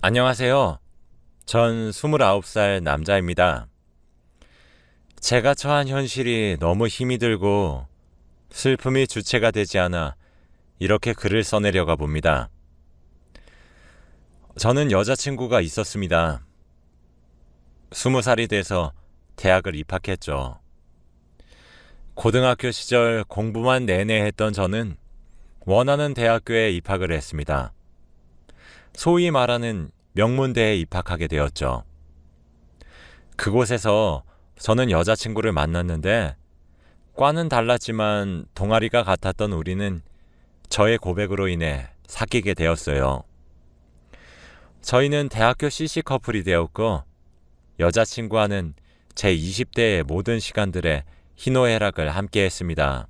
안녕하세요. 전 29살 남자입니다. 제가 처한 현실이 너무 힘이 들고 슬픔이 주체가 되지 않아 이렇게 글을 써내려가 봅니다. 저는 여자친구가 있었습니다. 20살이 돼서 대학을 입학했죠. 고등학교 시절 공부만 내내 했던 저는 원하는 대학교에 입학을 했습니다. 소위 말하는 명문대에 입학하게 되었죠. 그곳에서 저는 여자친구를 만났는데 과는 달랐지만 동아리가 같았던 우리는 저의 고백으로 인해 사귀게 되었어요. 저희는 대학교 CC 커플이 되었고 여자친구와는 제 20대의 모든 시간들에 희노애락을 함께 했습니다.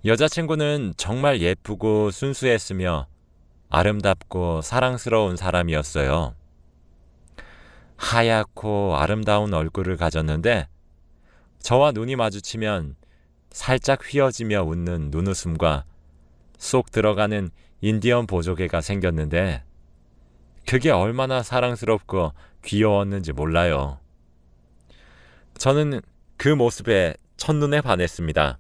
여자친구는 정말 예쁘고 순수했으며 아름답고 사랑스러운 사람이었어요. 하얗고 아름다운 얼굴을 가졌는데 저와 눈이 마주치면 살짝 휘어지며 웃는 눈웃음과 쏙 들어가는 인디언 보조개가 생겼는데 그게 얼마나 사랑스럽고 귀여웠는지 몰라요. 저는 그 모습에 첫눈에 반했습니다.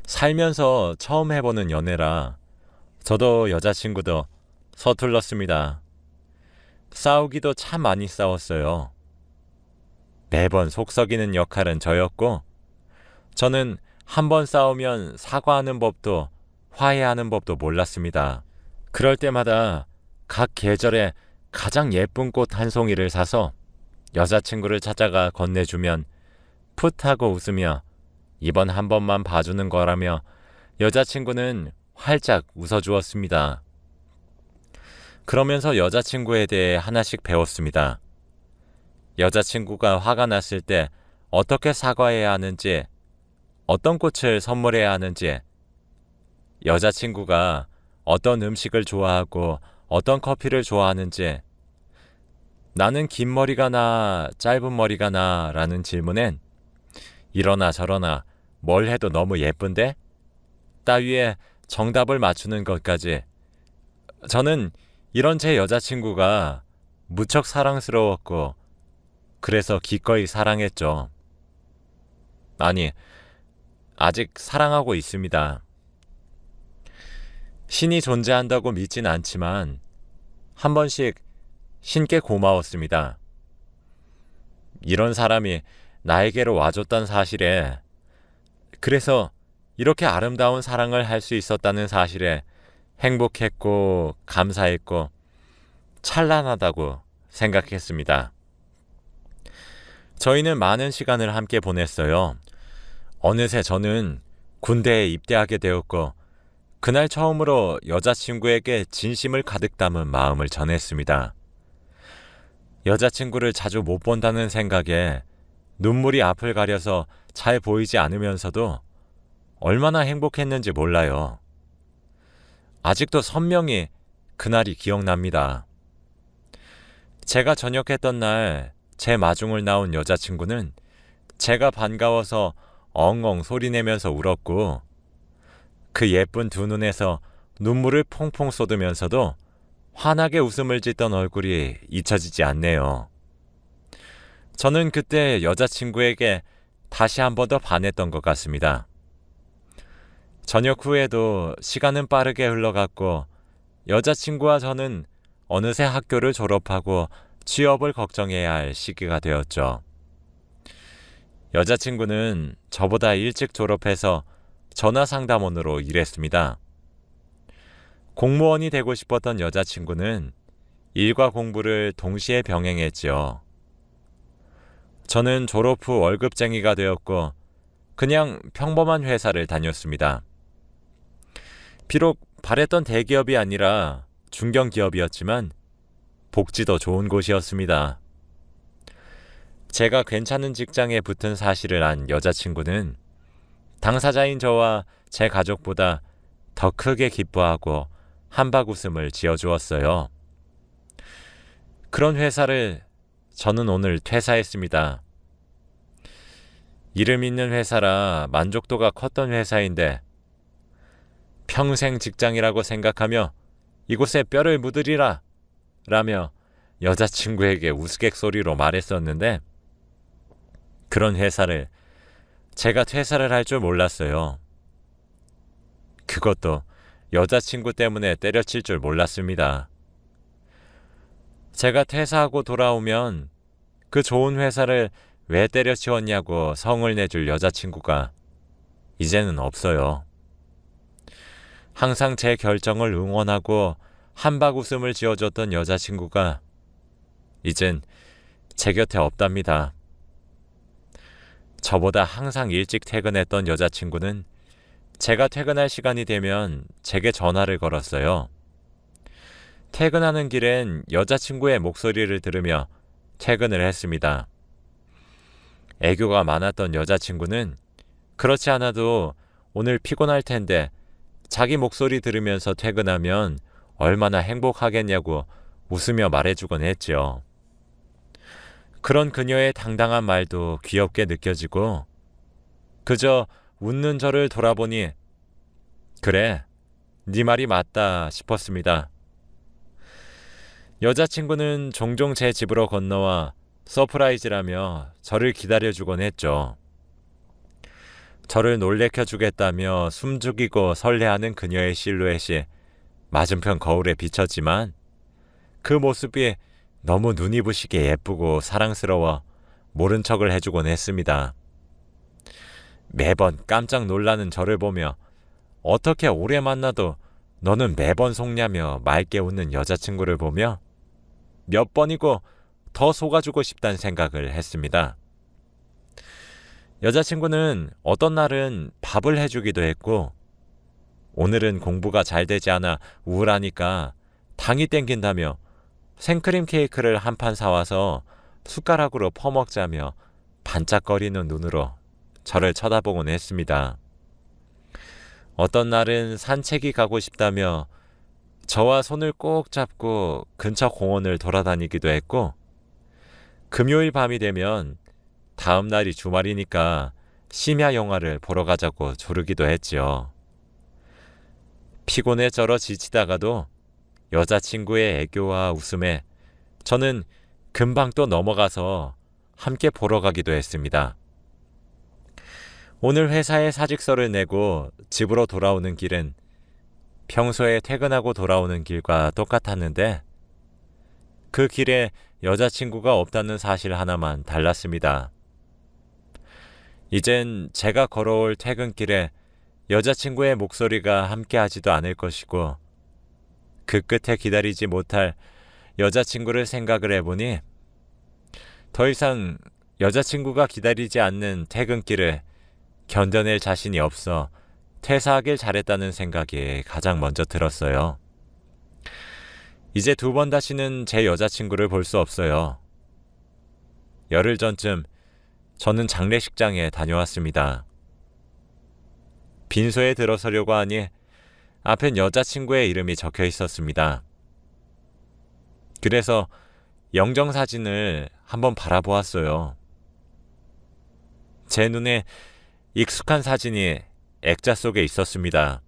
살면서 처음 해보는 연애라 저도 여자친구도 서툴렀습니다. 싸우기도 참 많이 싸웠어요. 매번 속썩이는 역할은 저였고 저는 한 번 싸우면 사과하는 법도 화해하는 법도 몰랐습니다. 그럴 때마다 각 계절에 가장 예쁜 꽃 한 송이를 사서 여자친구를 찾아가 건네주면 풋하고 웃으며 이번 한 번만 봐주는 거라며 여자친구는 활짝 웃어주었습니다. 그러면서 여자친구에 대해 하나씩 배웠습니다. 여자친구가 화가 났을 때 어떻게 사과해야 하는지, 어떤 꽃을 선물해야 하는지, 여자친구가 어떤 음식을 좋아하고 어떤 커피를 좋아하는지, 나는 긴 머리가 나, 짧은 머리가 나 라는 질문엔 이러나 저러나 뭘 해도 너무 예쁜데? 따위에 정답을 맞추는 것까지 저는 이런 제 여자친구가 무척 사랑스러웠고 그래서 기꺼이 사랑했죠. 아니, 아직 사랑하고 있습니다. 신이 존재한다고 믿진 않지만 한 번씩 신께 고마웠습니다. 이런 사람이 나에게로 와줬던 사실에, 그래서 이렇게 아름다운 사랑을 할 수 있었다는 사실에 행복했고 감사했고 찬란하다고 생각했습니다. 저희는 많은 시간을 함께 보냈어요. 어느새 저는 군대에 입대하게 되었고 그날 처음으로 여자친구에게 진심을 가득 담은 마음을 전했습니다. 여자친구를 자주 못 본다는 생각에 눈물이 앞을 가려서 잘 보이지 않으면서도 얼마나 행복했는지 몰라요. 아직도 선명히 그날이 기억납니다. 제가 전역했던 날 제 마중을 나온 여자친구는 제가 반가워서 엉엉 소리내면서 울었고 그 예쁜 두 눈에서 눈물을 퐁퐁 쏟으면서도 환하게 웃음을 짓던 얼굴이 잊혀지지 않네요. 저는 그때 여자친구에게 다시 한 번 더 반했던 것 같습니다. 저녁 후에도 시간은 빠르게 흘러갔고 여자친구와 저는 어느새 학교를 졸업하고 취업을 걱정해야 할 시기가 되었죠. 여자친구는 저보다 일찍 졸업해서 전화상담원으로 일했습니다. 공무원이 되고 싶었던 여자친구는 일과 공부를 동시에 병행했지요. 저는 졸업 후 월급쟁이가 되었고 그냥 평범한 회사를 다녔습니다. 비록 바랬던 대기업이 아니라 중견기업이었지만 복지도 좋은 곳이었습니다. 제가 괜찮은 직장에 붙은 사실을 안 여자친구는 당사자인 저와 제 가족보다 더 크게 기뻐하고 한박웃음을 지어주었어요. 그런 회사를 저는 오늘 퇴사했습니다. 이름 있는 회사라 만족도가 컸던 회사인데 평생 직장이라고 생각하며 이곳에 뼈를 묻으리라 라며 여자친구에게 우스갯소리로 말했었는데 그런 회사를 제가 퇴사를 할 줄 몰랐어요. 그것도 여자친구 때문에 때려칠 줄 몰랐습니다. 제가 퇴사하고 돌아오면 그 좋은 회사를 왜 때려치웠냐고 성을 내줄 여자친구가 이제는 없어요. 항상 제 결정을 응원하고 한박 웃음을 지어줬던 여자친구가 이젠 제 곁에 없답니다. 저보다 항상 일찍 퇴근했던 여자친구는 제가 퇴근할 시간이 되면 제게 전화를 걸었어요. 퇴근하는 길엔 여자친구의 목소리를 들으며 퇴근을 했습니다. 애교가 많았던 여자친구는 그렇지 않아도 오늘 피곤할 텐데 자기 목소리 들으면서 퇴근하면 얼마나 행복하겠냐고 웃으며 말해주곤 했죠. 그런 그녀의 당당한 말도 귀엽게 느껴지고 그저 웃는 저를 돌아보니 그래, 네 말이 맞다 싶었습니다. 여자친구는 종종 제 집으로 건너와 서프라이즈라며 저를 기다려주곤 했죠. 저를 놀래켜주겠다며 숨죽이고 설레하는 그녀의 실루엣이 맞은편 거울에 비쳤지만 그 모습이 너무 눈이 부시게 예쁘고 사랑스러워 모른 척을 해주곤 했습니다. 매번 깜짝 놀라는 저를 보며 어떻게 오래 만나도 너는 매번 속냐며 맑게 웃는 여자친구를 보며 몇 번이고 더 속아주고 싶다는 생각을 했습니다. 여자친구는 어떤 날은 밥을 해주기도 했고 오늘은 공부가 잘 되지 않아 우울하니까 당이 땡긴다며 생크림 케이크를 한 판 사와서 숟가락으로 퍼먹자며 반짝거리는 눈으로 저를 쳐다보곤 했습니다. 어떤 날은 산책이 가고 싶다며 저와 손을 꼭 잡고 근처 공원을 돌아다니기도 했고 금요일 밤이 되면 다음 날이 주말이니까 심야 영화를 보러 가자고 조르기도 했지요. 피곤해 쩔어 지치다가도 여자친구의 애교와 웃음에 저는 금방 또 넘어가서 함께 보러 가기도 했습니다. 오늘 회사에 사직서를 내고 집으로 돌아오는 길은 평소에 퇴근하고 돌아오는 길과 똑같았는데 그 길에 여자친구가 없다는 사실 하나만 달랐습니다. 이젠 제가 걸어올 퇴근길에 여자친구의 목소리가 함께하지도 않을 것이고 그 끝에 기다리지 못할 여자친구를 생각을 해보니 더 이상 여자친구가 기다리지 않는 퇴근길을 견뎌낼 자신이 없어 퇴사하길 잘했다는 생각이 가장 먼저 들었어요. 이제 2번 다시는 제 여자친구를 볼 수 없어요. 열흘 전쯤 저는 장례식장에 다녀왔습니다. 빈소에 들어서려고 하니 앞엔 여자친구의 이름이 적혀 있었습니다. 그래서 영정사진을 한번 바라보았어요. 제 눈에 익숙한 사진이 액자 속에 있었습니다.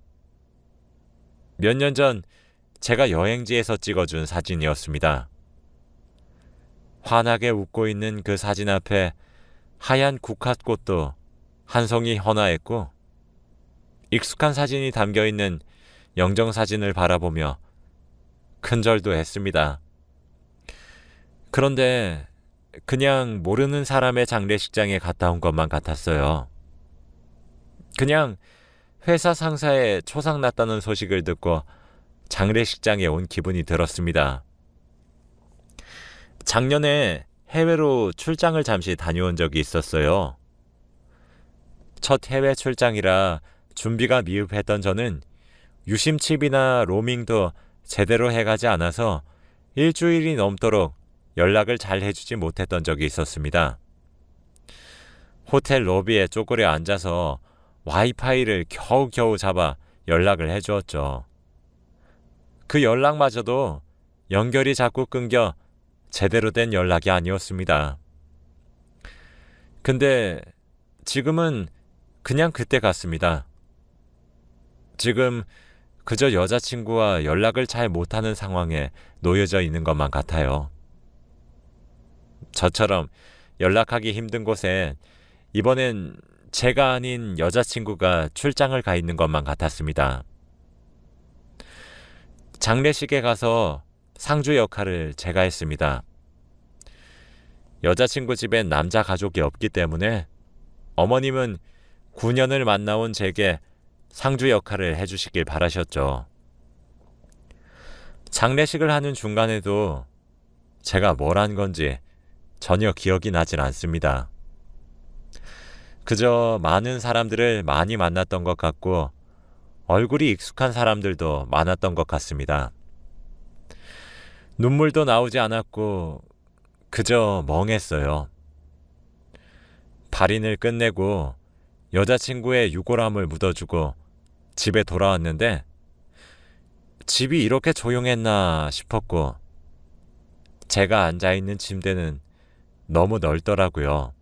몇 년 전 제가 여행지에서 찍어준 사진이었습니다. 환하게 웃고 있는 그 사진 앞에 하얀 국화꽃도 한 송이 헌화했고 익숙한 사진이 담겨있는 영정사진을 바라보며 큰절도 했습니다. 그런데 그냥 모르는 사람의 장례식장에 갔다 온 것만 같았어요. 그냥 회사 상사의 초상났다는 소식을 듣고 장례식장에 온 기분이 들었습니다. 작년에 해외로 출장을 잠시 다녀온 적이 있었어요. 첫 해외 출장이라 준비가 미흡했던 저는 유심칩이나 로밍도 제대로 해가지 않아서 일주일이 넘도록 연락을 잘 해주지 못했던 적이 있었습니다. 호텔 로비에 쪼그려 앉아서 와이파이를 겨우겨우 잡아 연락을 해주었죠. 그 연락마저도 연결이 자꾸 끊겨 제대로 된 연락이 아니었습니다. 근데 지금은 그냥 그때 같습니다. 지금 그저 여자친구와 연락을 잘 못하는 상황에 놓여져 있는 것만 같아요. 저처럼 연락하기 힘든 곳에 이번엔 제가 아닌 여자친구가 출장을 가 있는 것만 같았습니다. 장례식에 가서 상주 역할을 제가 했습니다. 여자친구 집엔 남자 가족이 없기 때문에 어머님은 9년을 만나온 제게 상주 역할을 해주시길 바라셨죠. 장례식을 하는 중간에도 제가 뭘 한 건지 전혀 기억이 나질 않습니다. 그저 많은 사람들을 많이 만났던 것 같고 얼굴이 익숙한 사람들도 많았던 것 같습니다. 눈물도 나오지 않았고 그저 멍했어요. 발인을 끝내고 여자친구의 유골함을 묻어주고 집에 돌아왔는데 집이 이렇게 조용했나 싶었고 제가 앉아있는 침대는 너무 넓더라고요.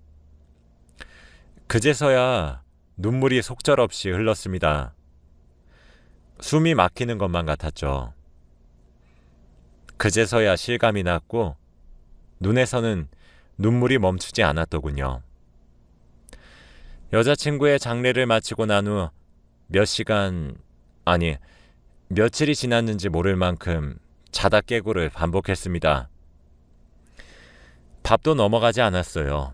그제서야 눈물이 속절없이 흘렀습니다. 숨이 막히는 것만 같았죠. 그제서야 실감이 났고 눈에서는 눈물이 멈추지 않았더군요. 여자친구의 장례를 마치고 난 후 몇 시간, 아니 며칠이 지났는지 모를 만큼 자다 깨고를 반복했습니다. 밥도 넘어가지 않았어요.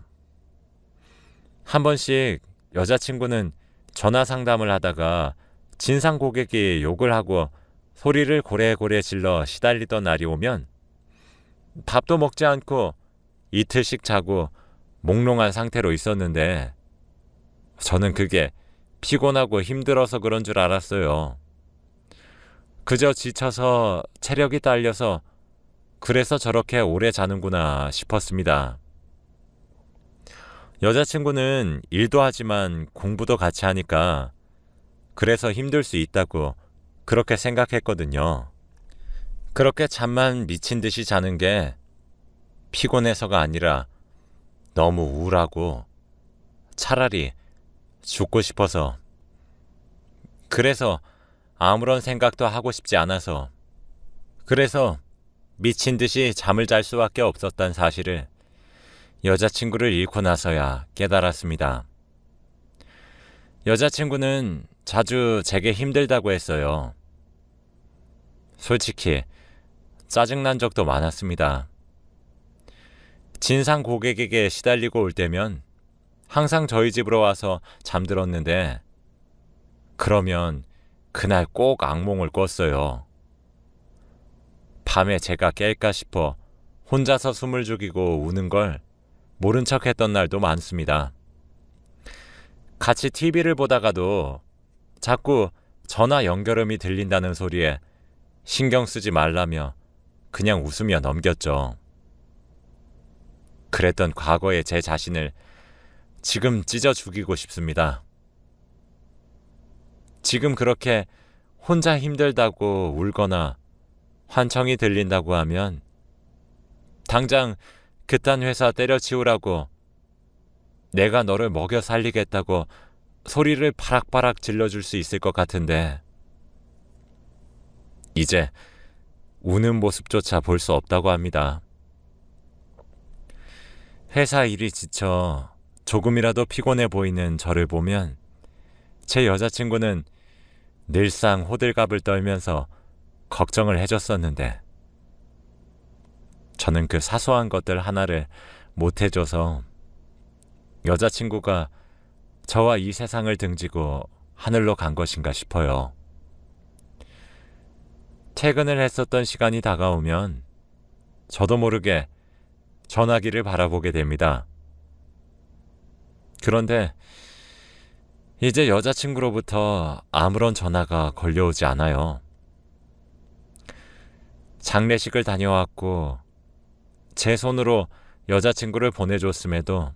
한 번씩 여자친구는 전화 상담을 하다가 진상 고객이 욕을 하고 소리를 고래고래 질러 시달리던 날이 오면 밥도 먹지 않고 이틀씩 자고 몽롱한 상태로 있었는데 저는 그게 피곤하고 힘들어서 그런 줄 알았어요. 그저 지쳐서 체력이 딸려서 그래서 저렇게 오래 자는구나 싶었습니다. 여자친구는 일도 하지만 공부도 같이 하니까 그래서 힘들 수 있다고 그렇게 생각했거든요. 그렇게 잠만 미친 듯이 자는 게 피곤해서가 아니라 너무 우울하고 차라리 죽고 싶어서, 그래서 아무런 생각도 하고 싶지 않아서, 그래서 미친 듯이 잠을 잘 수밖에 없었단 사실을 여자친구를 잃고 나서야 깨달았습니다. 여자친구는 자주 제게 힘들다고 했어요. 솔직히 짜증난 적도 많았습니다. 진상 고객에게 시달리고 올 때면 항상 저희 집으로 와서 잠들었는데 그러면 그날 꼭 악몽을 꿨어요. 밤에 제가 깰까 싶어 혼자서 숨을 죽이고 우는 걸 모른 척 했던 날도 많습니다. 같이 TV를 보다가도 자꾸 전화 연결음이 들린다는 소리에 신경 쓰지 말라며 그냥 웃으며 넘겼죠. 그랬던 과거의 제 자신을 지금 찢어 죽이고 싶습니다. 지금 그렇게 혼자 힘들다고 울거나 환청이 들린다고 하면 당장 그딴 회사 때려치우라고, 내가 너를 먹여 살리겠다고 소리를 바락바락 질러줄 수 있을 것 같은데 이제 우는 모습조차 볼 수 없다고 합니다. 회사 일이 지쳐 조금이라도 피곤해 보이는 저를 보면 제 여자친구는 늘상 호들갑을 떨면서 걱정을 해줬었는데 저는 그 사소한 것들 하나를 못 해줘서 여자친구가 저와 이 세상을 등지고 하늘로 간 것인가 싶어요. 퇴근을 했었던 시간이 다가오면 저도 모르게 전화기를 바라보게 됩니다. 그런데 이제 여자친구로부터 아무런 전화가 걸려오지 않아요. 장례식을 다녀왔고 제 손으로 여자친구를 보내줬음에도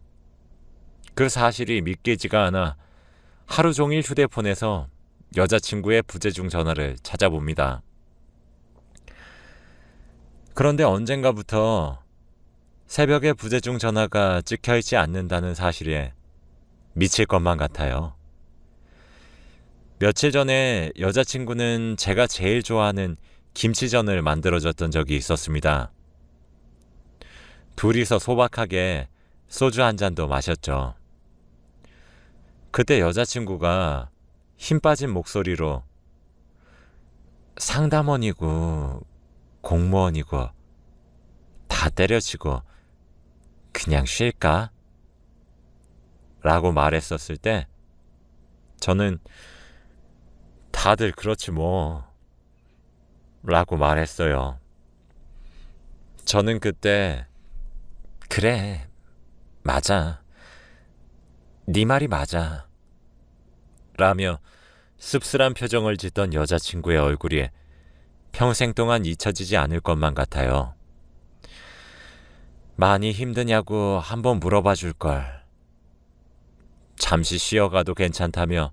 그 사실이 믿기지가 않아 하루 종일 휴대폰에서 여자친구의 부재중 전화를 찾아봅니다. 그런데 언젠가부터 새벽에 부재중 전화가 찍혀있지 않는다는 사실에 미칠 것만 같아요. 며칠 전에 여자친구는 제가 제일 좋아하는 김치전을 만들어줬던 적이 있었습니다. 둘이서 소박하게 소주 한 잔도 마셨죠. 그때 여자친구가 힘 빠진 목소리로 상담원이고 공무원이고 다 때려치고 그냥 쉴까? 라고 말했었을 때 저는 다들 그렇지 뭐 라고 말했어요. 저는 그때 그래 맞아 네 말이 맞아 라며 씁쓸한 표정을 짓던 여자친구의 얼굴이 평생 동안 잊혀지지 않을 것만 같아요. 많이 힘드냐고 한번 물어봐 줄걸. 잠시 쉬어가도 괜찮다며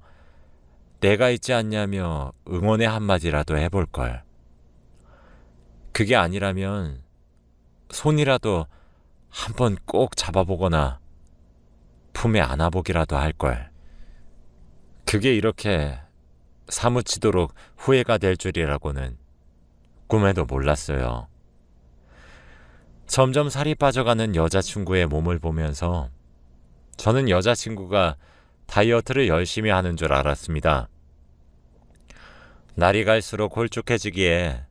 내가 있지 않냐며 응원의 한마디라도 해볼걸. 그게 아니라면 손이라도 한번 꼭 잡아보거나 품에 안아보기라도 할걸. 그게 이렇게 사무치도록 후회가 될 줄이라고는 꿈에도 몰랐어요. 점점 살이 빠져가는 여자친구의 몸을 보면서 저는 여자친구가 다이어트를 열심히 하는 줄 알았습니다. 날이 갈수록 홀쭉해지기에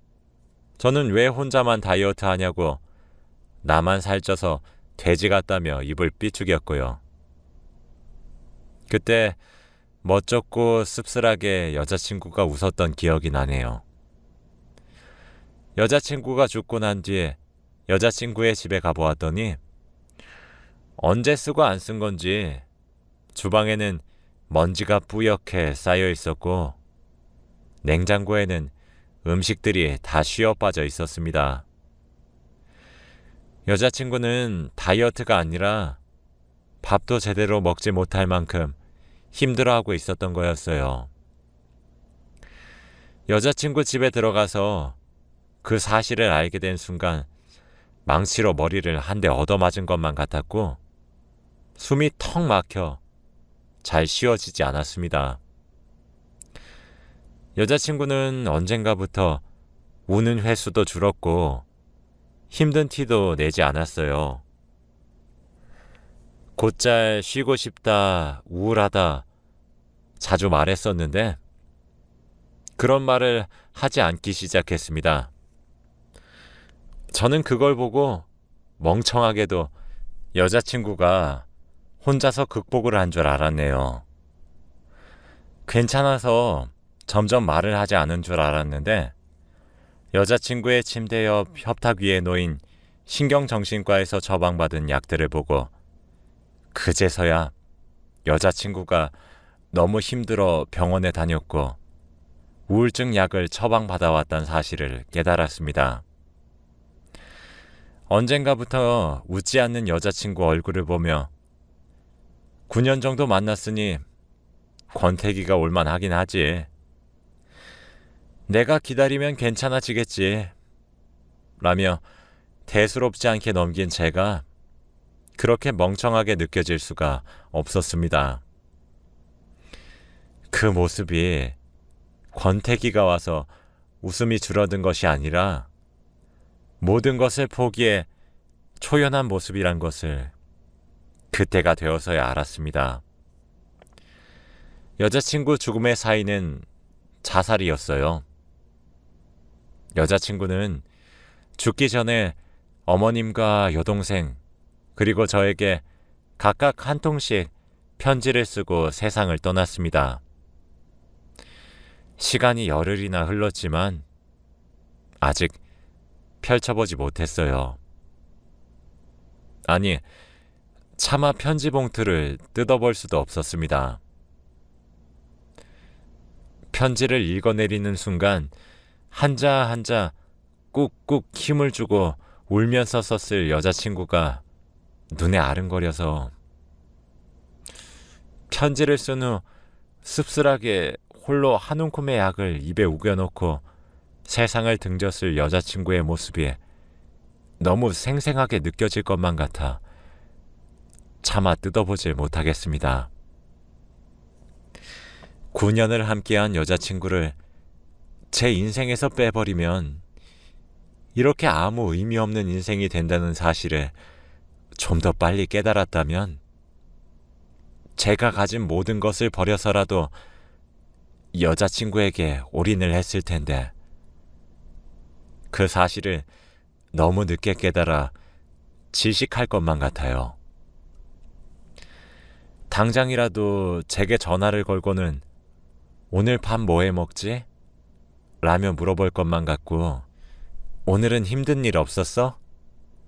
저는 왜 혼자만 다이어트 하냐고 나만 살쪄서 돼지 같다며 입을 삐죽였고요. 그때 멋쩍고 씁쓸하게 여자친구가 웃었던 기억이 나네요. 여자친구가 죽고 난 뒤에 여자친구의 집에 가보았더니 언제 쓰고 안 쓴 건지 주방에는 먼지가 뿌옇게 쌓여 있었고 냉장고에는 음식들이 다 쉬어 빠져 있었습니다. 여자친구는 다이어트가 아니라 밥도 제대로 먹지 못할 만큼 힘들어하고 있었던 거였어요. 여자친구 집에 들어가서 그 사실을 알게 된 순간 망치로 머리를 한 대 얻어맞은 것만 같았고 숨이 턱 막혀 잘 쉬어지지 않았습니다. 여자친구는 언젠가부터 우는 횟수도 줄었고 힘든 티도 내지 않았어요. 곧잘 쉬고 싶다, 우울하다 자주 말했었는데 그런 말을 하지 않기 시작했습니다. 저는 그걸 보고 멍청하게도 여자친구가 혼자서 극복을 한 줄 알았네요. 괜찮아서 점점 말을 하지 않은 줄 알았는데 여자친구의 침대 옆 협탁 위에 놓인 신경정신과에서 처방받은 약들을 보고 그제서야 여자친구가 너무 힘들어 병원에 다녔고 우울증 약을 처방받아왔다는 사실을 깨달았습니다. 언젠가부터 웃지 않는 여자친구 얼굴을 보며 9년 정도 만났으니 권태기가 올만하긴 하지. 내가 기다리면 괜찮아지겠지. 라며 대수롭지 않게 넘긴 제가 그렇게 멍청하게 느껴질 수가 없었습니다. 그 모습이 권태기가 와서 웃음이 줄어든 것이 아니라 모든 것을 포기해 초연한 모습이란 것을 그때가 되어서야 알았습니다. 여자친구 죽음의 사인은 자살이었어요. 여자친구는 죽기 전에 어머님과 여동생 그리고 저에게 각각 한 통씩 편지를 쓰고 세상을 떠났습니다. 시간이 열흘이나 흘렀지만 아직 펼쳐보지 못했어요. 아니, 차마 편지 봉투를 뜯어볼 수도 없었습니다. 편지를 읽어내리는 순간 한자 한자 꾹꾹 힘을 주고 울면서 썼을 여자친구가 눈에 아른거려서 편지를 쓴 후 씁쓸하게 홀로 한 움큼의 약을 입에 우겨놓고 세상을 등졌을 여자친구의 모습이 너무 생생하게 느껴질 것만 같아 차마 뜯어보질 못하겠습니다. 9년을 함께한 여자친구를 제 인생에서 빼버리면 이렇게 아무 의미 없는 인생이 된다는 사실을 좀 더 빨리 깨달았다면 제가 가진 모든 것을 버려서라도 여자친구에게 올인을 했을 텐데 그 사실을 너무 늦게 깨달아 질식할 것만 같아요. 당장이라도 제게 전화를 걸고는 오늘 밥 뭐 해 먹지? 라며 물어볼 것만 같고 오늘은 힘든 일 없었어?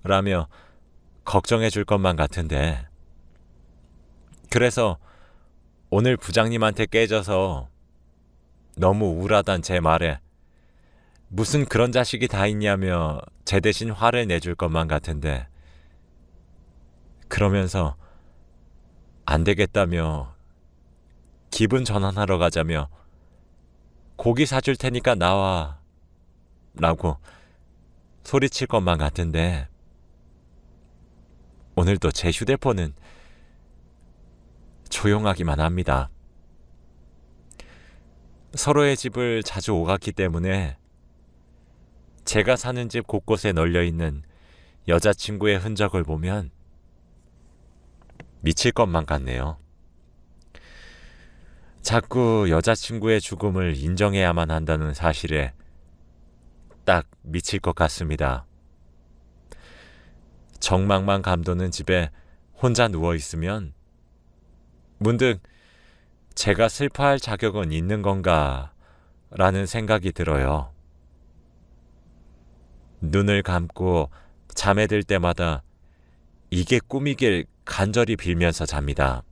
라며 걱정해 줄 것만 같은데 그래서 오늘 부장님한테 깨져서 너무 우울하단 제 말에 무슨 그런 자식이 다 있냐며 제 대신 화를 내줄 것만 같은데 그러면서 안 되겠다며 기분 전환하러 가자며 고기 사줄 테니까 나와 라고 소리칠 것만 같은데 오늘도 제 휴대폰은 조용하기만 합니다. 서로의 집을 자주 오갔기 때문에 제가 사는 집 곳곳에 널려있는 여자친구의 흔적을 보면 미칠 것만 같네요. 자꾸 여자친구의 죽음을 인정해야만 한다는 사실에 딱 미칠 것 같습니다. 정막만 감도는 집에 혼자 누워있으면 문득 제가 슬퍼할 자격은 있는 건가 라는 생각이 들어요. 눈을 감고 잠에 들 때마다 이게 꿈이길 간절히 빌면서 잡니다.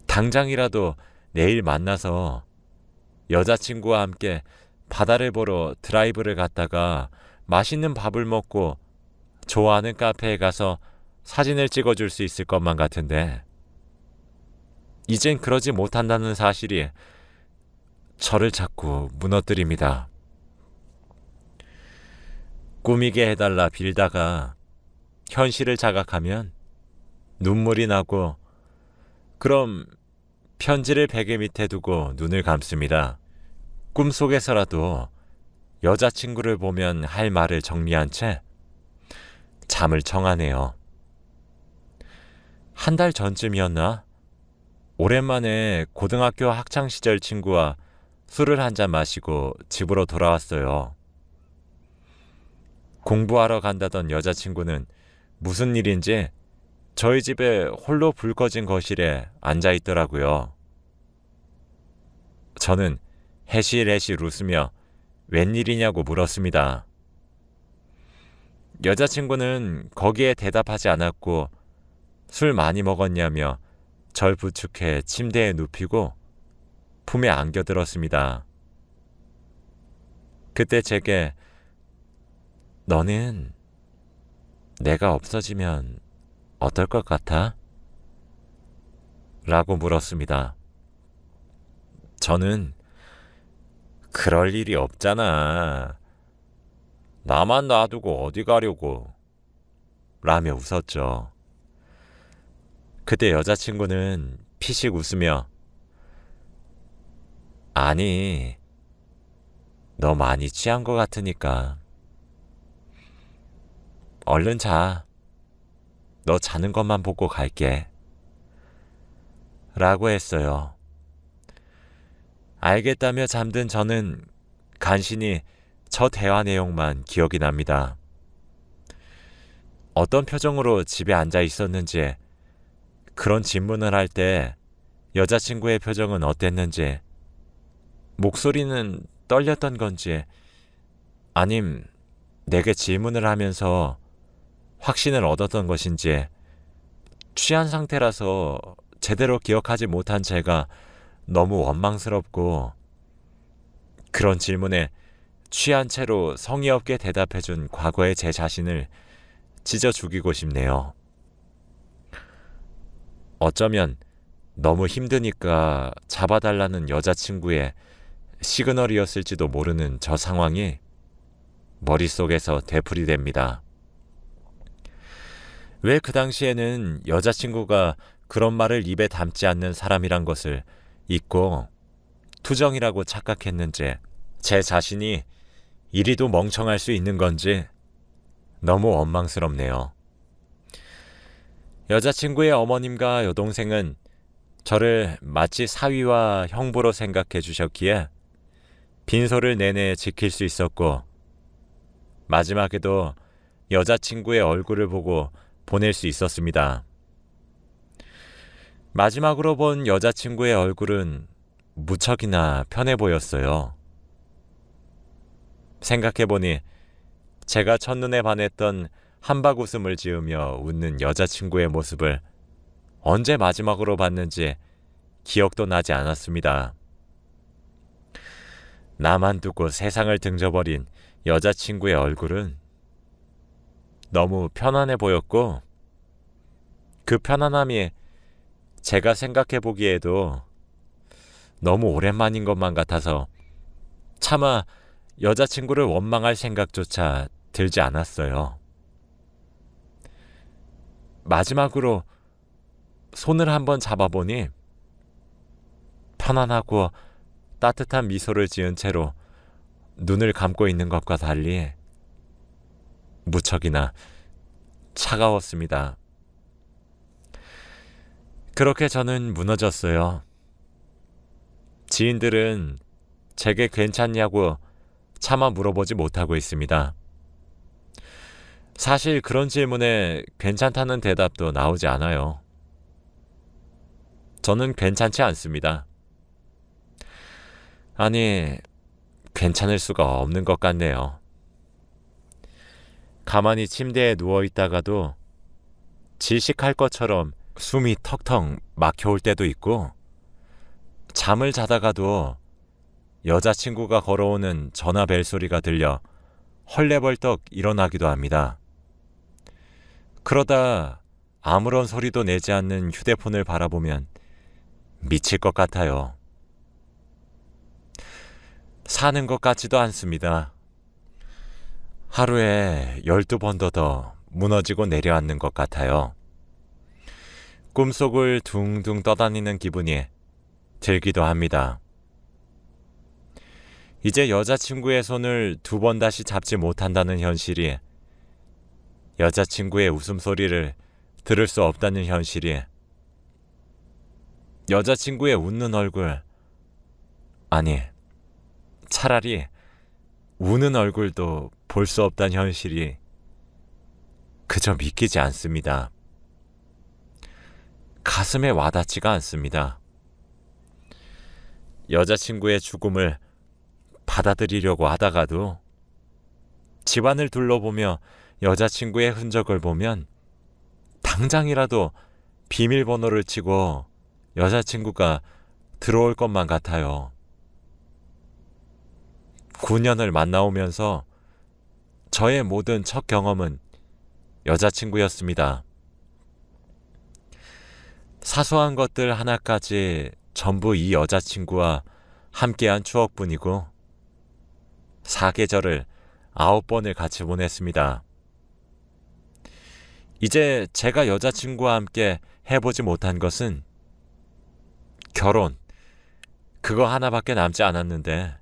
당장이라도 내일 만나서 여자친구와 함께 바다를 보러 드라이브를 갔다가 맛있는 밥을 먹고 좋아하는 카페에 가서 사진을 찍어줄 수 있을 것만 같은데 이젠 그러지 못한다는 사실이 저를 자꾸 무너뜨립니다. 꾸미게 해달라 빌다가 현실을 자각하면 눈물이 나고 그럼 편지를 베개 밑에 두고 눈을 감습니다. 꿈속에서라도 여자친구를 보면 할 말을 정리한 채 잠을 청하네요. 한 달 전쯤이었나? 오랜만에 고등학교 학창시절 친구와 술을 한잔 마시고 집으로 돌아왔어요. 공부하러 간다던 여자친구는 무슨 일인지 저희 집에 홀로 불 꺼진 거실에 앉아 있더라고요. 저는 해실해실 웃으며 웬일이냐고 물었습니다. 여자친구는 거기에 대답하지 않았고 술 많이 먹었냐며 절 부축해 침대에 눕히고 품에 안겨들었습니다. 그때 제게 너는 내가 없어지면 어떨 것 같아? 라고 물었습니다. 저는 그럴 일이 없잖아. 나만 놔두고 어디 가려고 라며 웃었죠. 그때 여자친구는 피식 웃으며 아니, 너 많이 취한 것 같으니까 얼른 자. 너 자는 것만 보고 갈게. 라고 했어요. 알겠다며 잠든 저는 간신히 저 대화 내용만 기억이 납니다. 어떤 표정으로 집에 앉아 있었는지, 그런 질문을 할 때 여자친구의 표정은 어땠는지, 목소리는 떨렸던 건지, 아님 내게 질문을 하면서 확신을 얻었던 것인지, 취한 상태라서 제대로 기억하지 못한 제가 너무 원망스럽고 그런 질문에 취한 채로 성의 없게 대답해준 과거의 제 자신을 찢어 죽이고 싶네요. 어쩌면 너무 힘드니까 잡아달라는 여자친구의 시그널이었을지도 모르는 저 상황이 머릿속에서 되풀이됩니다. 왜 그 당시에는 여자친구가 그런 말을 입에 담지 않는 사람이란 것을 잊고 투정이라고 착각했는지 제 자신이 이리도 멍청할 수 있는 건지 너무 원망스럽네요. 여자친구의 어머님과 여동생은 저를 마치 사위와 형부로 생각해 주셨기에 빈소를 내내 지킬 수 있었고 마지막에도 여자친구의 얼굴을 보고 보낼 수 있었습니다. 마지막으로 본 여자친구의 얼굴은 무척이나 편해 보였어요. 생각해보니 제가 첫눈에 반했던 한박 웃음을 지으며 웃는 여자친구의 모습을 언제 마지막으로 봤는지 기억도 나지 않았습니다. 나만 두고 세상을 등져버린 여자친구의 얼굴은 너무 편안해 보였고 그 편안함이 제가 생각해 보기에도 너무 오랜만인 것만 같아서 차마 여자친구를 원망할 생각조차 들지 않았어요. 마지막으로 손을 한번 잡아보니 편안하고 따뜻한 미소를 지은 채로 눈을 감고 있는 것과 달리 무척이나 차가웠습니다. 그렇게 저는 무너졌어요. 지인들은 제게 괜찮냐고 차마 물어보지 못하고 있습니다. 사실 그런 질문에 괜찮다는 대답도 나오지 않아요. 저는 괜찮지 않습니다. 아니, 괜찮을 수가 없는 것 같네요. 가만히 침대에 누워있다가도 질식할 것처럼 숨이 턱턱 막혀올 때도 있고 잠을 자다가도 여자친구가 걸어오는 전화 벨소리가 들려 헐레벌떡 일어나기도 합니다. 그러다 아무런 소리도 내지 않는 휴대폰을 바라보면 미칠 것 같아요. 사는 것 같지도 않습니다. 하루에 12번도 더 무너지고 내려앉는 것 같아요. 꿈속을 둥둥 떠다니는 기분이 들기도 합니다. 이제 여자친구의 손을 2번 다시 잡지 못한다는 현실이, 여자친구의 웃음소리를 들을 수 없다는 현실이, 여자친구의 웃는 얼굴, 아니, 차라리 우는 얼굴도 볼 수 없다는 현실이 그저 믿기지 않습니다. 가슴에 와닿지가 않습니다. 여자친구의 죽음을 받아들이려고 하다가도 집안을 둘러보며 여자친구의 흔적을 보면 당장이라도 비밀번호를 치고 여자친구가 들어올 것만 같아요. 9년을 만나오면서 저의 모든 첫 경험은 여자친구였습니다. 사소한 것들 하나까지 전부 이 여자친구와 함께한 추억뿐이고 4계절을 9번을 같이 보냈습니다. 이제 제가 여자친구와 함께 해보지 못한 것은 결혼, 그거 하나밖에 남지 않았는데,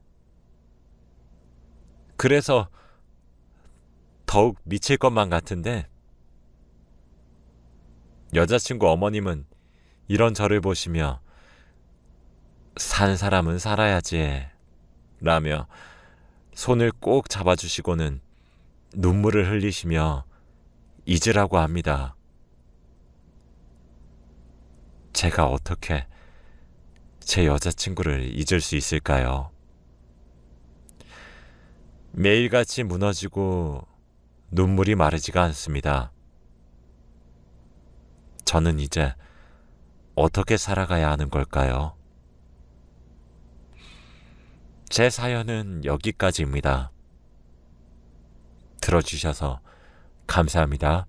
그래서 더욱 미칠 것만 같은데, 여자친구 어머님은 이런 저를 보시며 산 사람은 살아야지 라며 손을 꼭 잡아주시고는 눈물을 흘리시며 잊으라고 합니다. 제가 어떻게 제 여자친구를 잊을 수 있을까요? 매일같이 무너지고 눈물이 마르지가 않습니다. 저는 이제 어떻게 살아가야 하는 걸까요? 제 사연은 여기까지입니다. 들어주셔서 감사합니다.